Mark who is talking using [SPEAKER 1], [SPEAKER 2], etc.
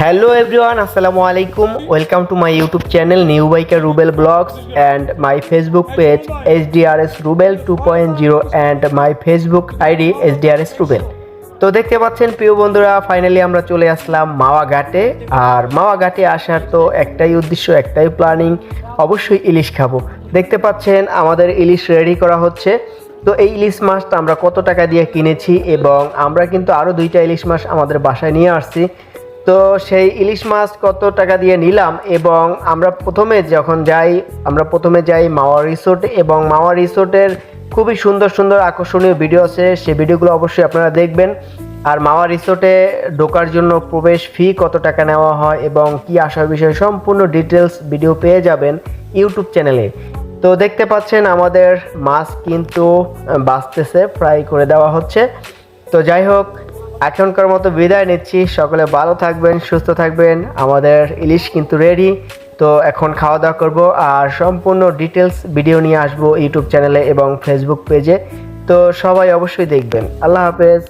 [SPEAKER 1] Hello everyone, Assalamu alaikum. Welcome to my YouTube channel New Biker Rubel Vlogs and my Facebook page SDRS Rubel 2.0 and my Facebook ID SDRS Rubel. তো দেখতে পাচ্ছেন প্রিয় বন্ধুরা, finally আমরা চলে আসলাম মাওয়া ঘাটে। আর মাওয়া ঘাটে আসার তো একটাই উদ্দেশ্য, একটাই প্ল্যানিং, অবশ্যই ইলিশ খাবো। দেখতে পাচ্ছেন আমাদের ইলিশ রেডি করা হচ্ছে। তো এই ইলিশ মাছটা আমরা কত টাকা দিয়ে কিনেছি এবং আমরা কিন্তু আরও 2টা ইলিশ মাছ আমাদের বাসায় নিয়ে আসছি। তো সেই ইলিশ মাছ কত টাকা দিয়ে নিলাম এবং আমরা প্রথমে যাই মাওয়া রিসোর্টে এবং মাওয়া রিসোর্টের খুবই সুন্দর সুন্দর আকর্ষণীয় ভিডিও আছে, সেই ভিডিওগুলো অবশ্যই আপনারা দেখবেন। আর মাওয়া রিসোর্টে ঢোকার জন্য প্রবেশ ফি কত টাকা নেওয়া হয় এবং কি আসার বিষয়ে সম্পূর্ণ ডিটেলস ভিডিও পেয়ে যাবেন ইউটিউব চ্যানেলে। তো দেখতে পাচ্ছেন আমাদের মাছ কিন্তু বাঁচতেছে, ফ্রাই করে দেওয়া হচ্ছে। তো যাই হোক, এখনকার মতো বিদায় নিচ্ছি। সকলে ভালো থাকবেন, সুস্থ থাকবেন। আমাদের ইলিশ কিন্তু রেডি। তো এখন খাওয়া দাওয়া করবো আর সম্পূর্ণ ডিটেলস ভিডিও নিয়ে আসবো ইউটিউব চ্যানেলে এবং ফেসবুক পেজে। তো সবাই অবশ্যই দেখবেন। আল্লাহ হাফেজ।